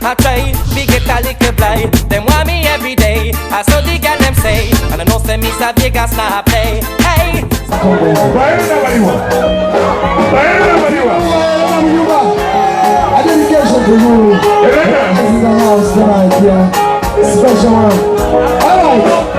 I try, we get a little blind. Them want me every day. I saw the girl them say, and I know say Miss Vegas not play. Hey. A dedication to you. This is a house tonight, yeah. Special one. Alright.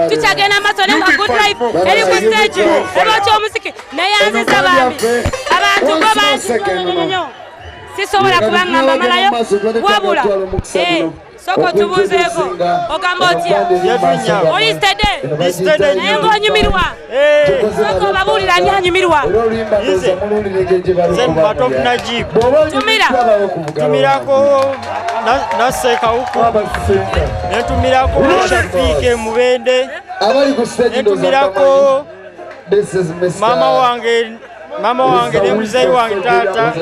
tuchagenda masole nga good life eri ku stage ebacho musiki nayanze sababi abantu ngo bantu sisobola kubangamba malayo wabula soko tubuzeeko ogamba otya oli stede naye ng'onyumirwa Soko babulira ani anyumirwa. Zembato Najib. Tumirako naseka huko. Netumirako Shafike Mubende. Netumirako mama wange ne muzei wange tata.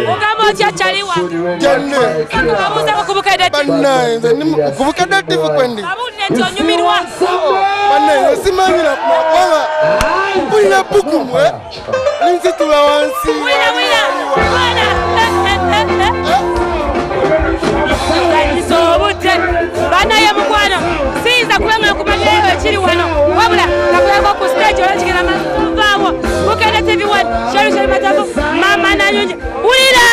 Ugamo chachaliwa. Janne. Kamuza kubukeda. Bannaye kubukeda tifu kwendi. Babulira nti onyumirwa. Bannaye simanyira kumakola. Bulina bukumwe. Ninsitula wansi. Wina. Bana ya mukwano siza kubanga kumanyira ekiri wano wabula kakuyako ku stage olekigera mavaawo Bukede TV1 sheri matabu mama na nyonyi ulira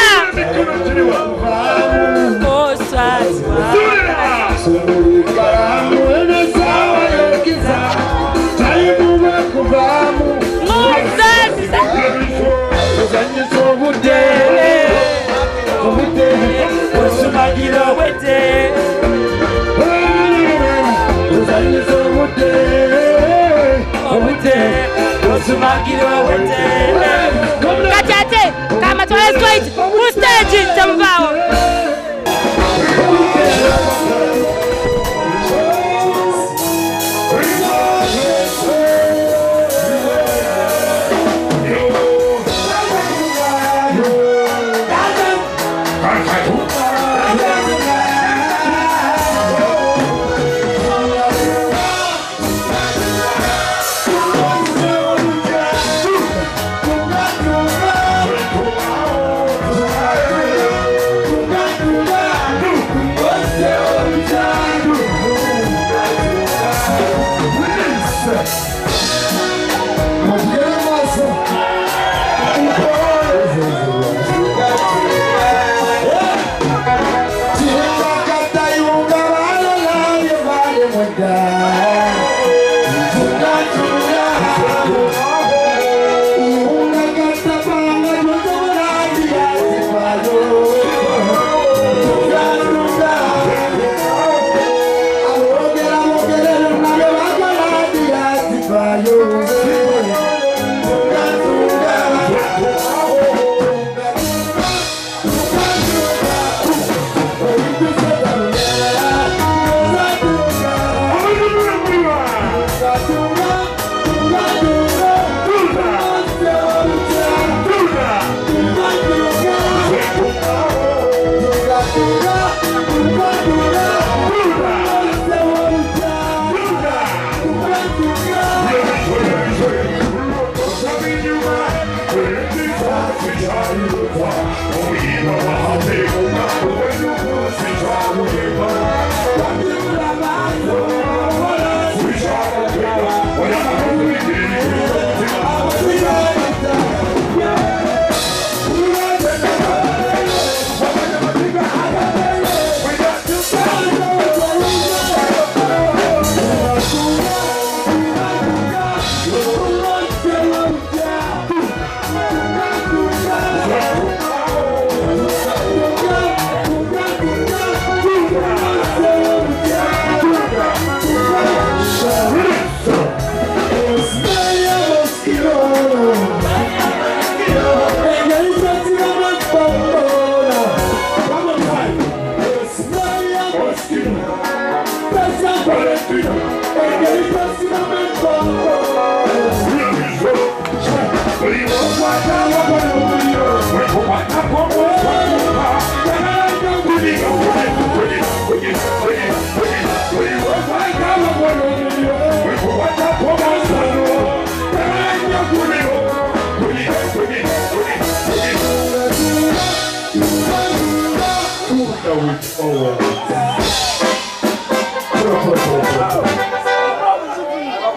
Kachate, kama tuwele straight, stage tamvao.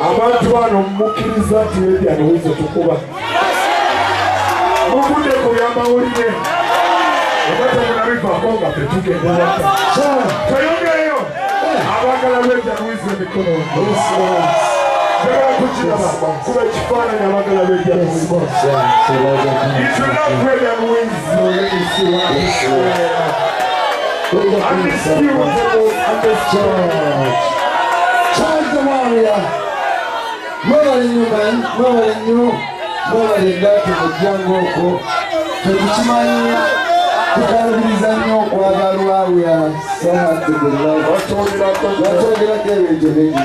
Abantu bano mukiriza ati yani wizo tukuba. Mukude kuyamba ulire. Obata munarifa konga petuke ndala. Kayongeyo. Abagala weja wizo mikono. Jaba kuchira baba. Kuba chifana ya abagala weja wizo. Ishula kweli ya wizo. Charge the warrior. Mwabalinda tumujangoko tukichimanya tukalubiriza nnyo okwagalwa ya sahatugula watwogera kebintu bingi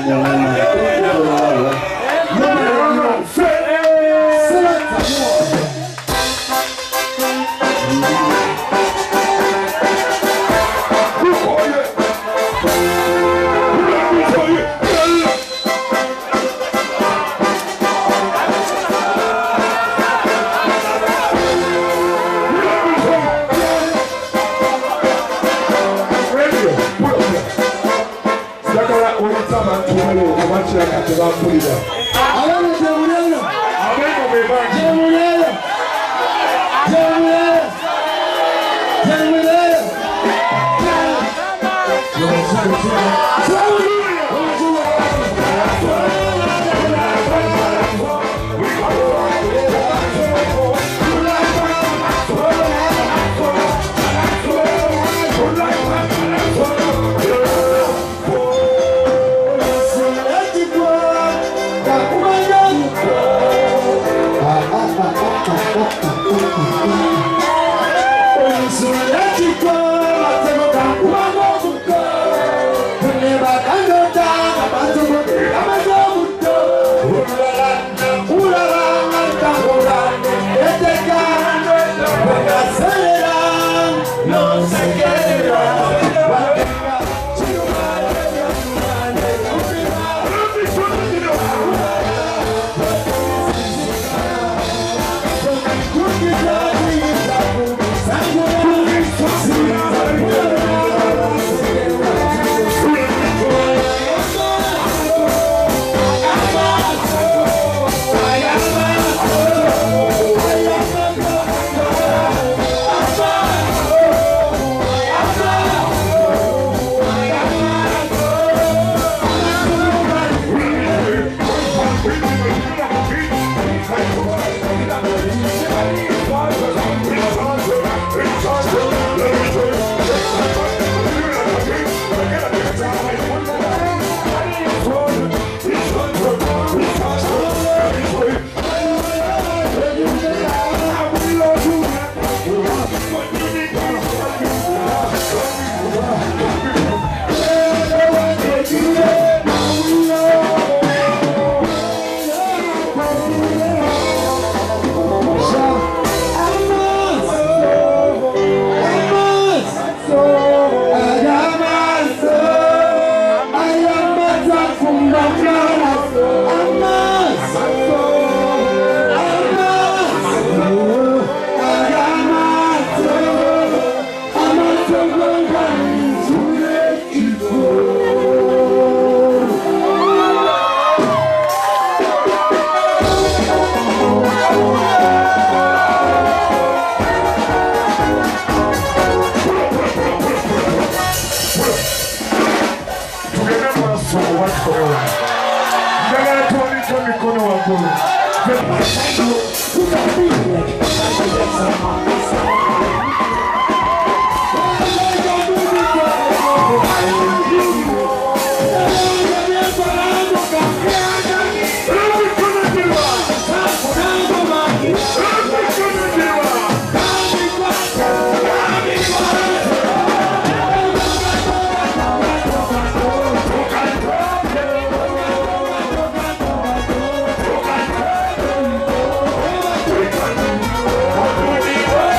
What?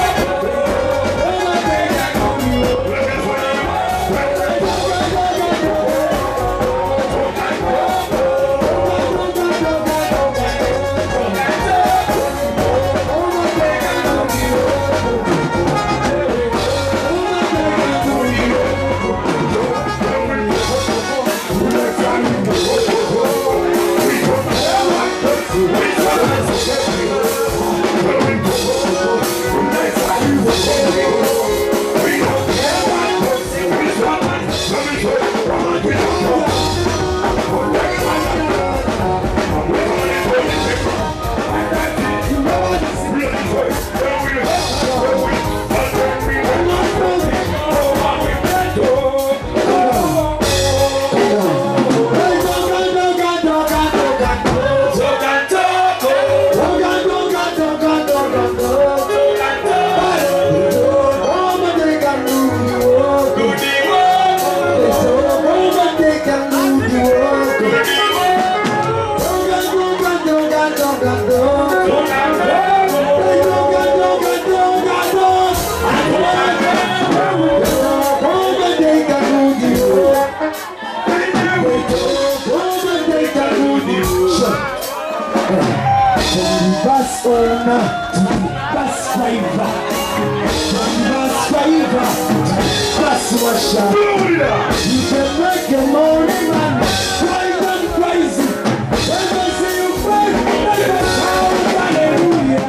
You can make your money, man. Drive and crazy. When I see you fight, let us shout hallelujah.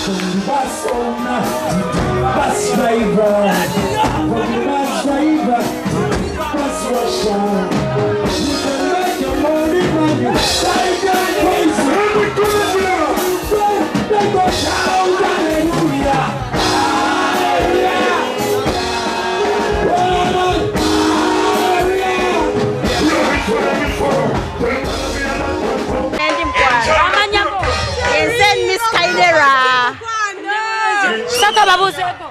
From the bus owner to the bus driver, from the bus driver to the bus washer. You can make your money, man. Drive and crazy. Let us shout hallelujah. Miss Kainera. Saka babuzeko.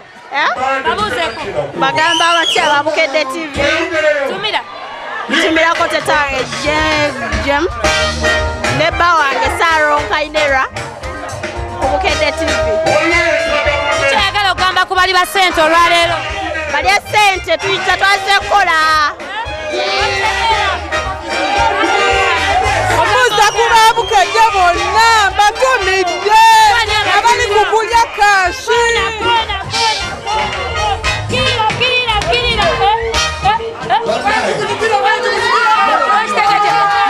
Babuzeko. Bagamba bacha babukedde TV. Tumira ko tetange Jem. Neba wange Saro Kainera. Obukedde TV. Kyagala ogamba ku bali ba sente olwaleero. Bali sente tuyita twaze kola. Omuza kuba bukedde bonna batumidde. Abali kukulya kashi.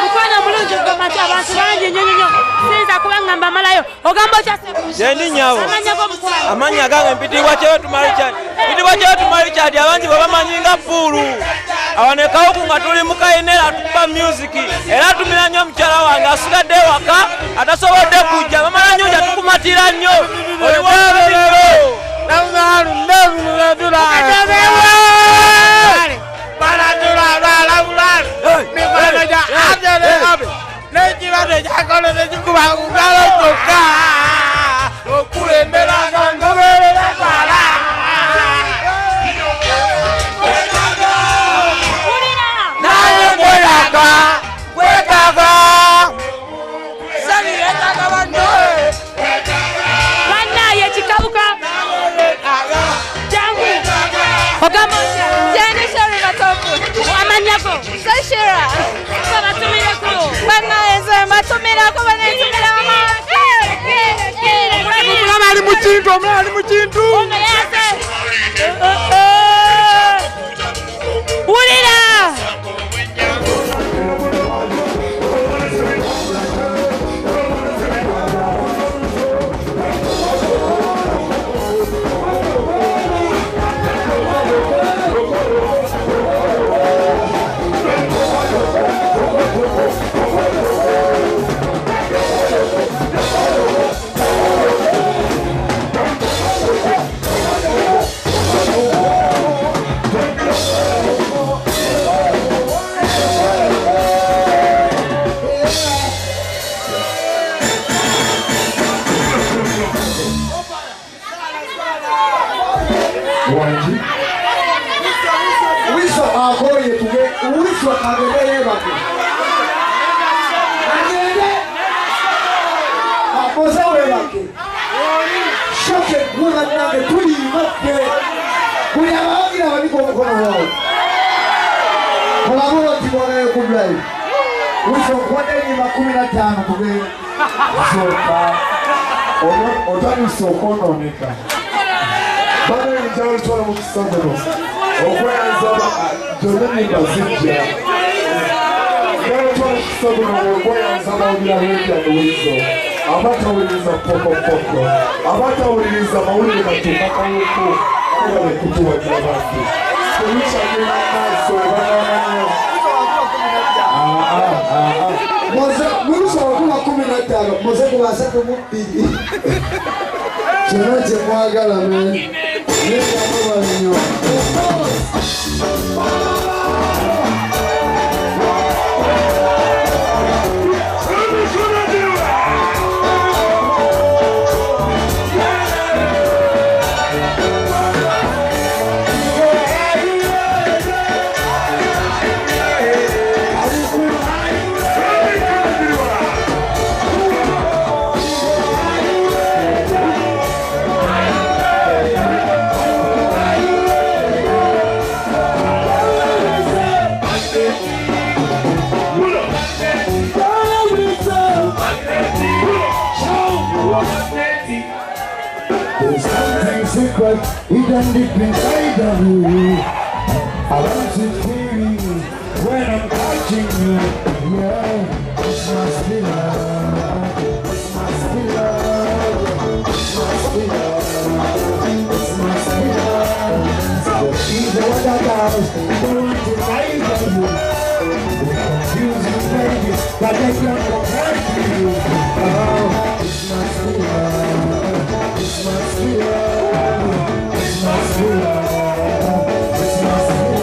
Mukwana mulungi ogamba abantu bangi nnyo. Sinza kubangamba malayo. Ogamba okyasema. Jendi nyawo. Amanya gange mpitibwa kyewe tumalichadi. Mpitibwa kyewe tumalichadi abangi bwe bamanyinga fulu. Awanekawo kunga tuli mu Kainera tukuba music. Era tumira nnyo mukyala wange asigadde waka atasobodde kujja. Bamala nnyo nja tukumatira nnyo. Oli wabiro. Nangalu ndezulu tula. Para tula la bulal. Ni para ja ajere abe. Nejiba ja kono de kuba ngalo toka. Okulembera ngabere la para. Ali muchintu. Ulira. Wiso akoye tuge, wiso agebe bake. Agebe. Apoza we bake. Shoke gula nage tuli mate. Kuya bagira bani ko kono wao. Kolaboro tibone kublai. Wiso kwade ni 15 tuge. Soka. Otani sokono nika. Bana njalo twa mu kisandero. Okwenza joleni bazijja. Njalo twa mu kisandero okwenza bawulira wekya ndowizo. Abatawuliriza poko. Abatawuliriza mawulire matuka kawuko. Kuba kutuwa abantu. Kulisha ngena maso bana. Moze murusa wakuma 15 moze kubasa kumupigi. Chero chemwagala me. Nenda mama nyo. but it done deep inside of you. I want to feel you when I'm touching you. Yeah, it's my spirit. It's my spirit. It's my spirit. It's my spirit. Even what I got, don't want to lie to you. They confuse you, baby, but they can't compare to you. Oh, it's my spirit. It's my spirit. It's my spirit. It's my spirit.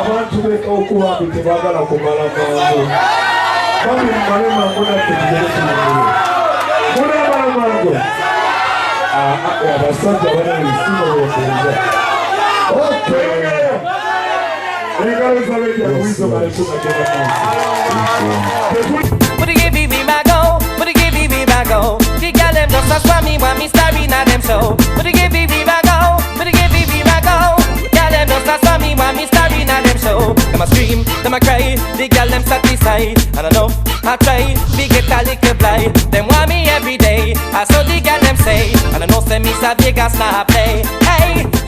Abantu b'okuwa bitebagala kumala mangu bambi mumale mangu naffe tugere tumugulu mulabala mangu abasajja banabisimo bokeza engalo zabedya kuizo balekugagera the girl them just a swam me want me starring at them show. But they give me back go, but they give me back go. Girl them just a swam me want me starring at them show. Them a scream, them a cry, the girl them satisfied. And enough, I try, we get a little blind. Them want me every day, I saw the girl them say. And I know say Miss Vegas now play. Hey.